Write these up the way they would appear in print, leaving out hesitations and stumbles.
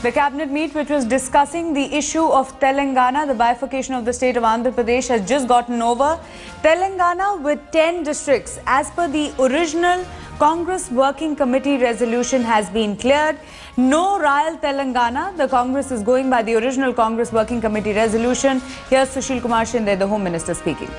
The cabinet meet which was discussing the issue of Telangana, the bifurcation of the state of Andhra Pradesh, has just gotten over. Telangana with 10 districts as per the original Congress Working Committee resolution has been cleared. No Royal Telangana. The Congress is going by the original Congress Working Committee resolution. Here's Sushil Kumar Shinde, the Home Minister, speaking.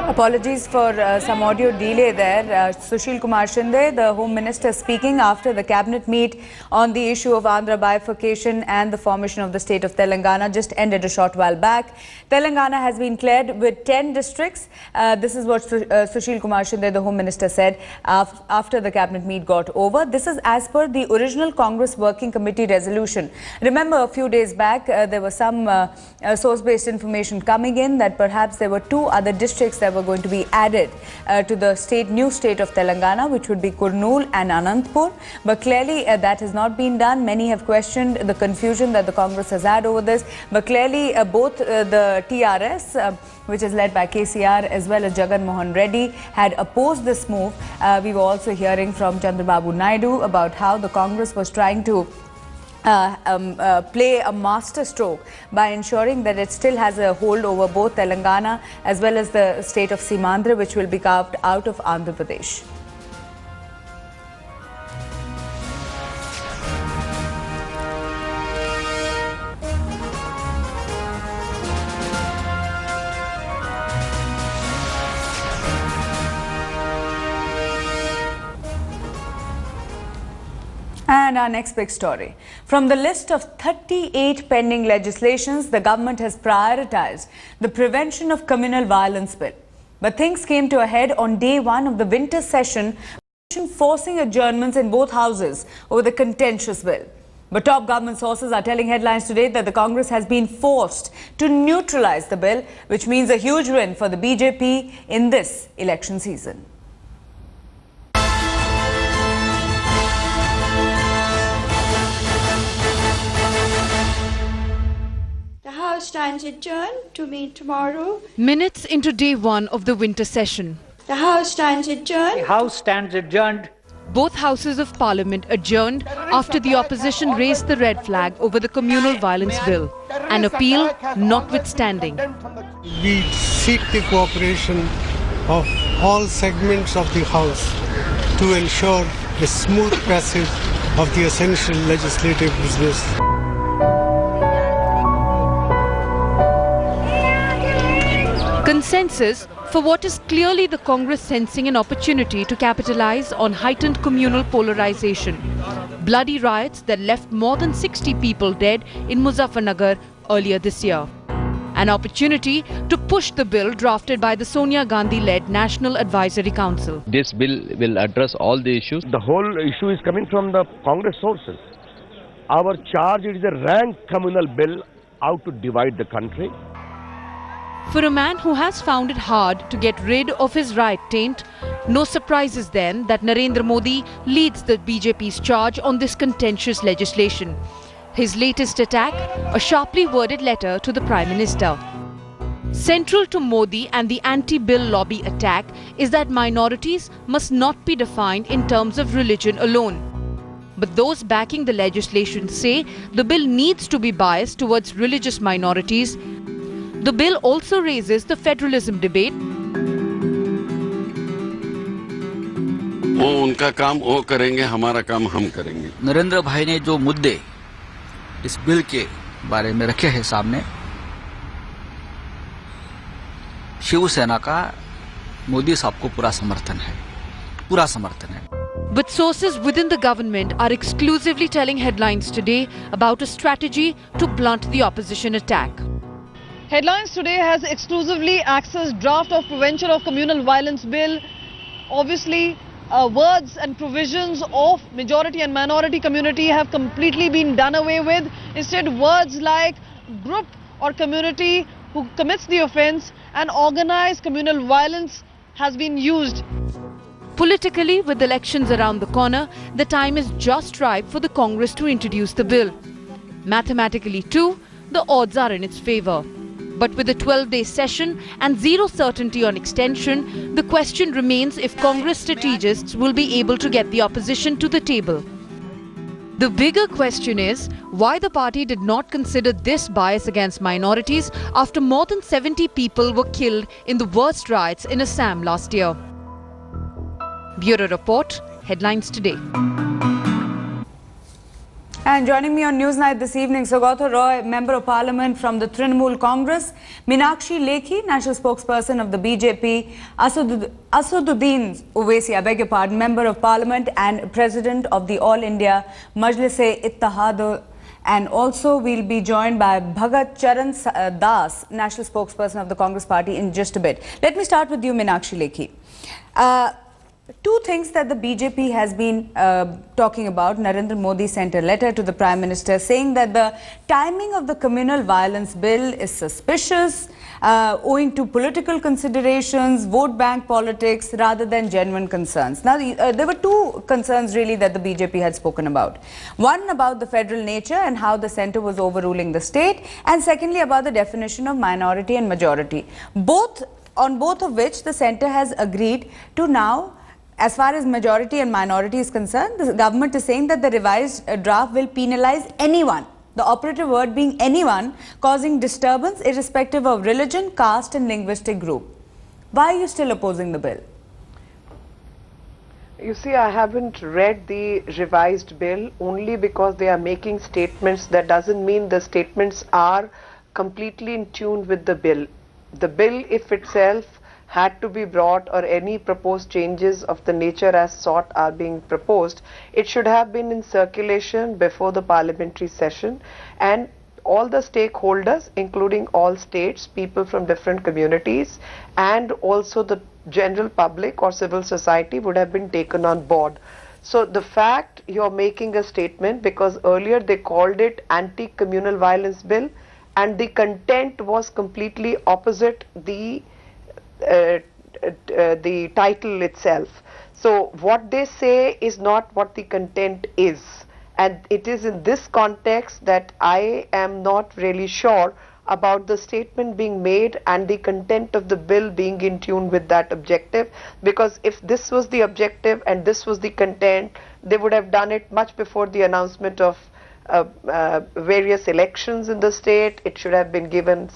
Apologies for some audio delay there. Sushil Kumar Shinde, the Home Minister, speaking after the cabinet meet on the issue of Andhra bifurcation and the formation of the state of Telangana just ended a short while back. Telangana has been cleared with 10 districts. This is what Sushil Kumar Shinde, the Home Minister, said after the cabinet meet got over. This is as per the original Congress Working Committee resolution. Remember, a few days back, there was some source-based information coming in that perhaps there were two other districts that were going to be added to the new state of Telangana, which would be Kurnool and Anantapur. But clearly that has not been done. Many have questioned the confusion that the Congress has had over this. But clearly both the TRS, which is led by KCR, as well as Jagan Mohan Reddy, had opposed this move. We were also hearing from Chandrababu Naidu about how the Congress was trying to play a master stroke by ensuring that it still has a hold over both Telangana as well as the state of Simandra, which will be carved out of Andhra Pradesh. And our next big story. From the list of 38 pending legislations, the government has prioritized the Prevention of Communal Violence Bill. But things came to a head on day one of the winter session, forcing adjournments in both houses over the contentious bill. But top government sources are telling headlines today that the Congress has been forced to neutralize the bill, which means a huge win for the BJP in this election season. The House stands adjourned to meet tomorrow. Minutes into day one of the winter session. The House stands adjourned. The House stands adjourned. Both houses of parliament adjourned after the opposition raised the red flag over the communal violence bill. An appeal notwithstanding. We seek the cooperation of all segments of the House to ensure the smooth passage of the essential legislative business. Consensus for what is clearly the Congress sensing an opportunity to capitalize on heightened communal polarization. Bloody riots that left more than 60 people dead in Muzaffarnagar earlier this year. An opportunity to push the bill drafted by the Sonia Gandhi-led National Advisory Council. This bill will address all the issues. The whole issue is coming from the Congress sources. Our charge is a rank communal bill out to divide the country. For a man who has found it hard to get rid of his riot taint, no surprises then that Narendra Modi leads the BJP's charge on this contentious legislation. His latest attack, a sharply worded letter to the Prime Minister. Central to Modi and the anti-bill lobby attack is that minorities must not be defined in terms of religion alone. But those backing the legislation say the bill needs to be biased towards religious minorities. The bill also raises the federalism debate. वो उनका काम वो करेंगे, हमारा काम हम करेंगे. नरेंद्र भाई ने जो मुद्दे इस बिल के बारे में रखे हैं सामने, शिवसेना का मोदी साहब को पूरा समर्थन है. But sources within the government are exclusively telling headlines today about a strategy to blunt the opposition attack. Headlines today has exclusively accessed draft of Prevention of Communal Violence Bill. Obviously, words and provisions of majority and minority community have completely been done away with. Instead, words like group or community who commits the offence and organized communal violence has been used. Politically, with elections around the corner, the time is just ripe for the Congress to introduce the bill. Mathematically too, the odds are in its favour. But with a 12-day session and zero certainty on extension, the question remains if Congress strategists will be able to get the opposition to the table. The bigger question is why the party did not consider this bias against minorities after more than 70 people were killed in the worst riots in Assam last year. Bureau Report, Headlines Today. And joining me on Newsnight this evening, Saugata Roy, Member of Parliament from the Trinamool Congress, Meenakshi Lekhi, National Spokesperson of the BJP, Asaduddin Owaisi, I beg your pardon, Member of Parliament and President of the All India Majlis-e-Ittihad, and also we'll be joined by Bhagat Charan Das, National Spokesperson of the Congress Party, in just a bit. Let me start with you, Meenakshi Lekhi. Two things that the BJP has been talking about. Narendra Modi sent a letter to the Prime Minister saying that the timing of the communal violence bill is suspicious, owing to political considerations, vote bank politics, rather than genuine concerns. Now, there were two concerns really that the BJP had spoken about. One about the federal nature and how the centre was overruling the state, and secondly about the definition of minority and majority. On both of which the centre has agreed to now. As far as majority and minority is concerned, the government is saying that the revised draft will penalize anyone, the operative word being anyone, causing disturbance irrespective of religion, caste and linguistic group. Why are you still opposing the bill? You see, I haven't read the revised bill only because they are making statements. That doesn't mean the statements are completely in tune with the bill. The bill, if itself had to be brought, or any proposed changes of the nature as sought are being proposed, it should have been in circulation before the parliamentary session, and all the stakeholders, including all states, people from different communities, and also the general public or civil society would have been taken on board. So the fact you're making a statement, because earlier they called it anti-communal violence bill and the content was completely opposite the title itself. So what they say is not what the content is, and it is in this context that I am not really sure about the statement being made and the content of the bill being in tune with that objective, because if this was the objective and this was the content, they would have done it much before the announcement of various elections in the state. It should have been given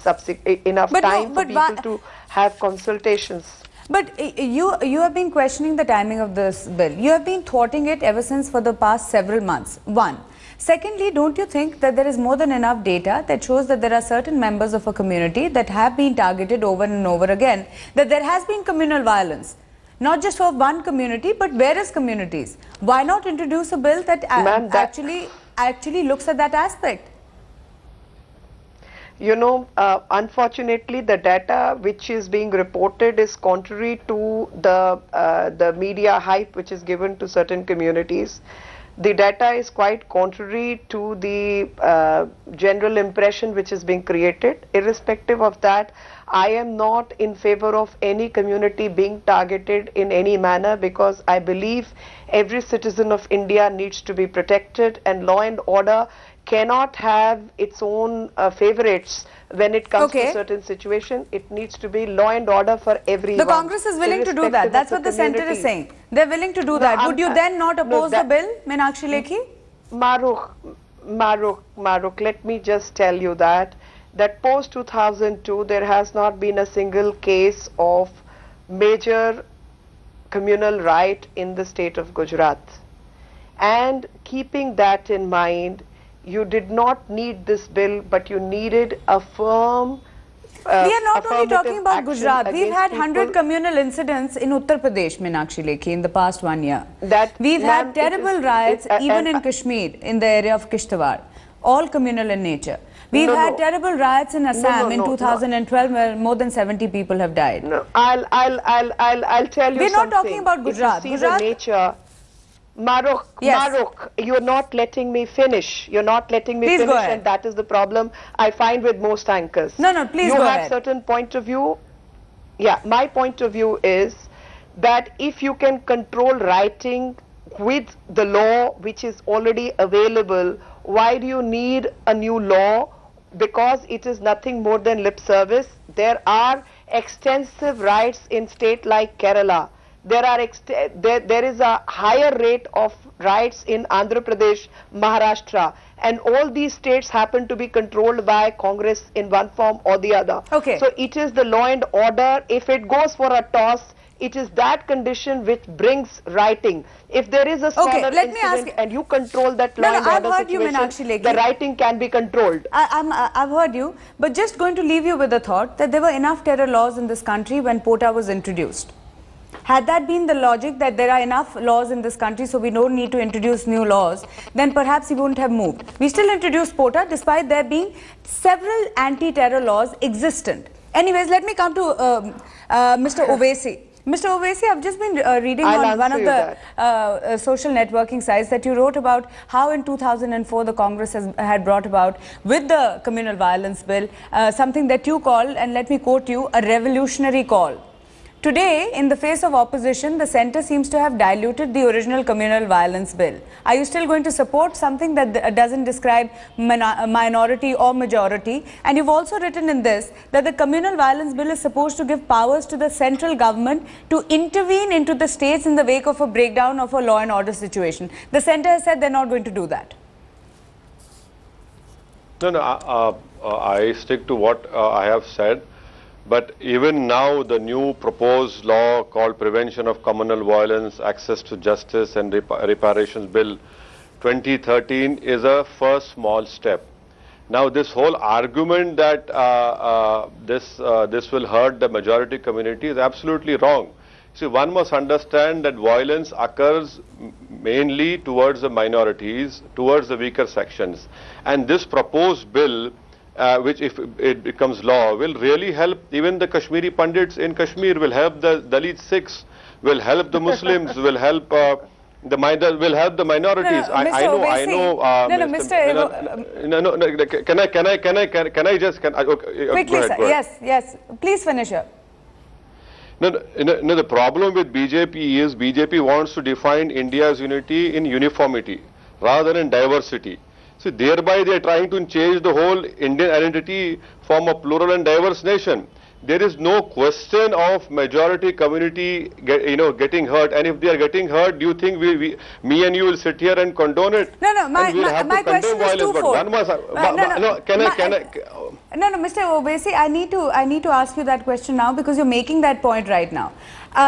enough time for people to have consultations. But you have been questioning the timing of this bill. You have been thwarting it ever since for the past several months. One. Secondly, don't you think that there is more than enough data that shows that there are certain members of a community that have been targeted over and over again, that there has been communal violence? Not just for one community, but various communities. Why not introduce a bill that actually looks at that aspect? You know, unfortunately, the data which is being reported is contrary to the media hype which is given to certain communities. The data is quite contrary to the general impression which is being created. Irrespective of that, I am not in favor of any community being targeted in any manner, because I believe every citizen of India needs to be protected, and law and order cannot have its own favorites when it comes to a certain situation. It needs to be law and order for everyone. The Congress is willing to do that. That's what the centre is saying. They're willing to do that. Would you then not oppose the bill, Meenakshi Lekhi? Maruk, let me just tell you that post 2002 there has not been a single case of major communal riot in the state of Gujarat. And keeping that in mind, you did not need this bill, but you needed a firm we are not only talking about Gujarat. We've had 100 communal incidents in Uttar Pradesh, Meenakshi Lekhi, in the past 1 year. We've had terrible riots even in Kashmir, in the area of Kishtwar. all communal in nature. We've had terrible riots in Assam in 2012 where more than 70 people have died. No, I'll tell you We're something. not talking about Gujarat. If you see the nature, Maruk, you're not letting me finish. You're not letting me Please finish, go ahead. and that is the problem I find with most anchors. No, please you go have ahead. certain point of view. Yeah, my point of view is that if you can control writing with the law which is already available, why do you need a new law? Because it is nothing more than lip service. There are extensive rights in state like Kerala. There is a higher rate of rights in Andhra Pradesh, Maharashtra, and all these states happen to be controlled by Congress in one form or the other. Okay. So it is the law and order. If it goes for a toss, it is that condition which brings writing. If there is a smaller incident and you control that law and I've order heard you, situation, Meenakshi Lekhi. the writing can be controlled. I've heard you, but just going to leave you with the thought that there were enough terror laws in this country when POTA was introduced. Had that been the logic that there are enough laws in this country so we don't need to introduce new laws, then perhaps we wouldn't have moved. We still introduced POTA despite there being several anti-terror laws existent. Anyways, let me come to Mr. Owaisi. Mr. Owaisi, I've just been reading on one of the social networking sites that you wrote about how in 2004 the Congress had brought about with the communal violence bill something that you called, and let me quote you, a revolutionary call. Today, in the face of opposition, the centre seems to have diluted the original communal violence bill. Are you still going to support something that doesn't describe minority or majority? And you've also written in this that the communal violence bill is supposed to give powers to the central government to intervene into the states in the wake of a breakdown of a law and order situation. The centre has said they're not going to do that. No, I stick to what I have said. But even now, the new proposed law called Prevention of Communal Violence, Access to Justice and Reparations Bill 2013 is a first small step. Now, this whole argument that this will hurt the majority community is absolutely wrong. See, one must understand that violence occurs mainly towards the minorities, towards the weaker sections. And this proposed bill, which if it becomes law, will really help even the Kashmiri Pandits in Kashmir, will help the Dalit Sikhs, will help the Muslims, will help the minorities. Can I just quickly, go ahead. Yes, please finish up. No, the problem with BJP is BJP wants to define India's unity in uniformity rather than diversity. So thereby they are trying to change the whole Indian identity from a plural and diverse nation. There is no question of majority community getting hurt, and if they are getting hurt, do you think me and you will sit here and condone it? No, my question is twofold. No, Mr. Owaisi, I need to ask you that question now because you're making that point right now.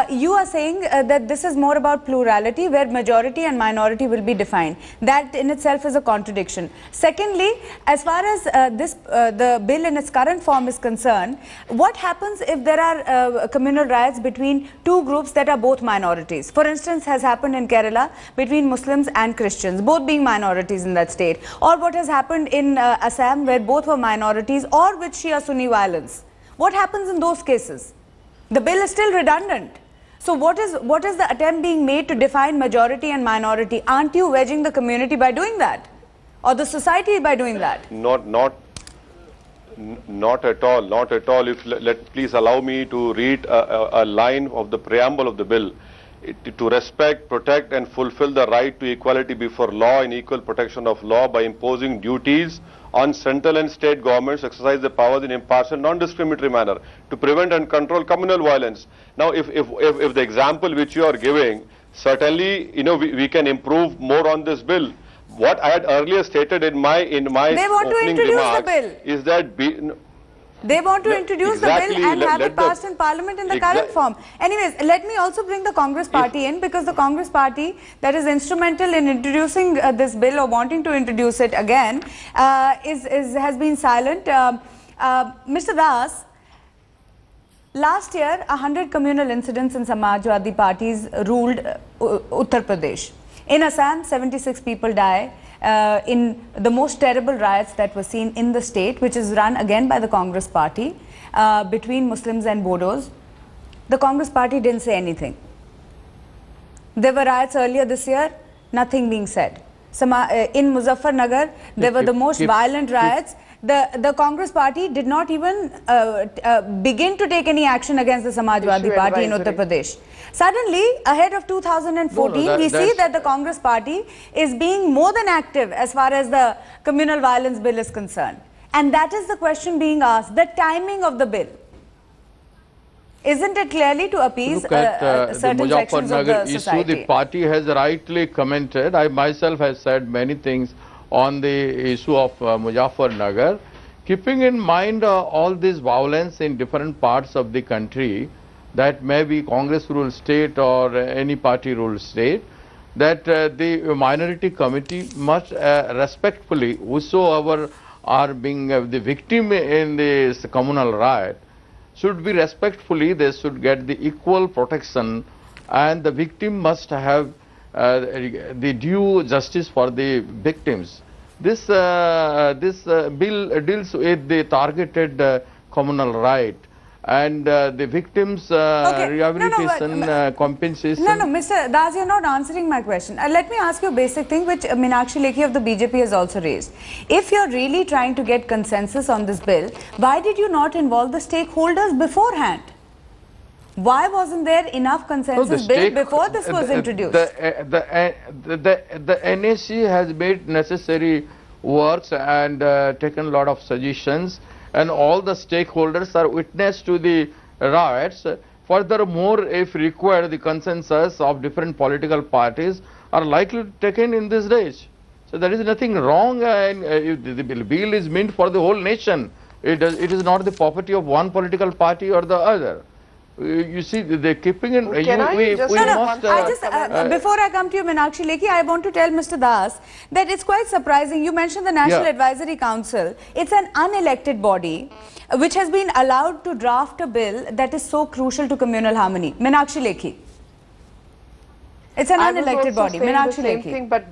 You are saying that this is more about plurality where majority and minority will be defined. That in itself is a contradiction. Secondly, as far as the bill in its current form is concerned, what happens if there are communal riots between two groups that are both minorities? For instance, has happened in Kerala between Muslims and Christians, both being minorities in that state. Or what has happened in Assam where both were minorities or with Shia-Sunni violence. What happens in those cases? The bill is still redundant. So what is the attempt being made to define majority and minority? Aren't you wedging the community by doing that? Or the society by doing that? Not at all. Please allow me to read a line of the preamble of the bill. To respect, protect and fulfill the right to equality before law and equal protection of law by imposing duties on central and state governments to exercise their powers in impartial, non-discriminatory manner to prevent and control communal violence. Now, if the example which you are giving, certainly, we can improve more on this bill. What I had earlier stated in my opening remarks is that they want to introduce the bill and have it passed in Parliament in the current form. Anyways, let me also bring the Congress party in, because the Congress party that is instrumental in introducing this bill or wanting to introduce it again has been silent. Mr. Das, last year 100 communal incidents in Samajwadi parties ruled Uttar Pradesh. In Assam, 76 people die. in the most terrible riots that were seen in the state, which is run again by the Congress party, between Muslims and Bodos. The Congress party didn't say anything. There were riots earlier this year, nothing being said. In Muzaffarnagar, there were the most violent riots. The Congress party did not even begin to take any action against the Samajwadi Party in Uttar Pradesh. Suddenly, ahead of 2014, we see that the Congress party is being more than active as far as the communal violence bill is concerned. And that is the question being asked, the timing of the bill. Isn't it clearly to appease certain sections of the society? The party has rightly commented. I myself have said many things on the issue of Muzaffarnagar. Keeping in mind all this violence in different parts of the country, that may be Congress ruled state or any party ruled state, that the minority committee must respectfully, whosoever are being the victim in this communal riot, should be respectfully, they should get the equal protection, and the victim must have the due justice for the victims. This bill deals with the targeted communal right and the victims' rehabilitation, compensation. No, Mr. Das, you're not answering my question. Let me ask you a basic thing which Meenakshi Lekhi of the BJP has also raised. If you're really trying to get consensus on this bill, why did you not involve the stakeholders beforehand? Why wasn't there enough consensus built before this was introduced? The NAC has made necessary works and taken a lot of suggestions, and all the stakeholders are witness to the riots. Furthermore, if required, the consensus of different political parties are likely to be taken in this stage. So there is nothing wrong, and the bill is meant for the whole nation. It is not the property of one political party or the other. You see, they're keeping in. Before I come to you, Meenakshi Lekhi, I want to tell Mr. Das that it's quite surprising. You mentioned the National Advisory Council. It's an unelected body which has been allowed to draft a bill that is so crucial to communal harmony. Meenakshi Lekhi. It's an unelected body. Meenakshi Lekhi. But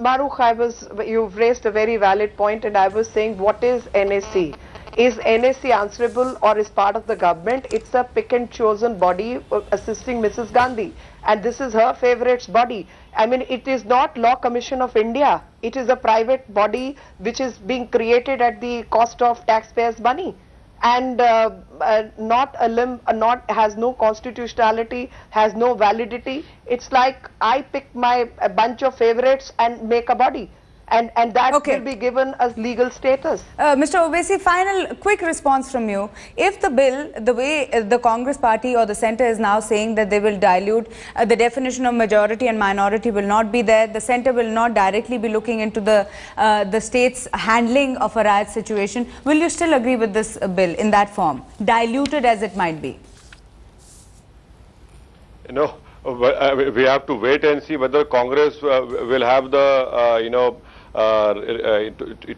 Marukh, you've raised a very valid point, and I was saying, what is NAC? Is NAC answerable or is part of the government? It's a pick and chosen body assisting Mrs. Gandhi, and this is her favourites body. I mean, it is not Law Commission of India. It is a private body which is being created at the cost of taxpayers' money, and has no constitutionality, has no validity. It's like I pick a bunch of favourites and make a body. And that will be given as legal status. Mr. Owaisi, final quick response from you. If the bill, the way the Congress party or the centre is now saying that they will dilute the definition of majority and minority will not be there, the centre will not directly be looking into the state's handling of a riot situation, will you still agree with this bill in that form, diluted as it might be? You know, we have to wait and see whether Congress will have the,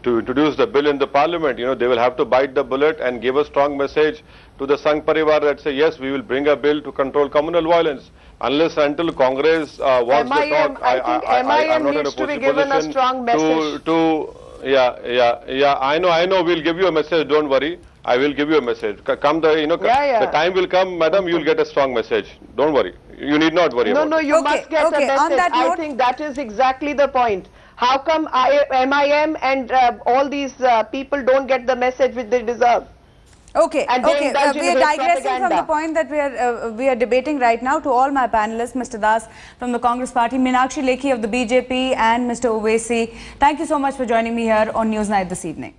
to introduce the bill in the parliament. You know, they will have to bite the bullet and give a strong message to the Sangh Parivar that say, yes, we will bring a bill to control communal violence. Unless until Congress wants to talk, I'm not in a position I know, we'll give you a message, don't worry. I will give you a message. The time will come, madam, you'll get a strong message. Don't worry. You need not worry about it. No, you must get a message. I think that is exactly the point. How come MIM and all these people don't get the message which they deserve? We are digressing from the point that we are debating right now. To all my panelists, Mr. Das from the Congress Party, Meenakshi Lekhi of the BJP, and Mr. Owaisi, thank you so much for joining me here on Newsnight this evening.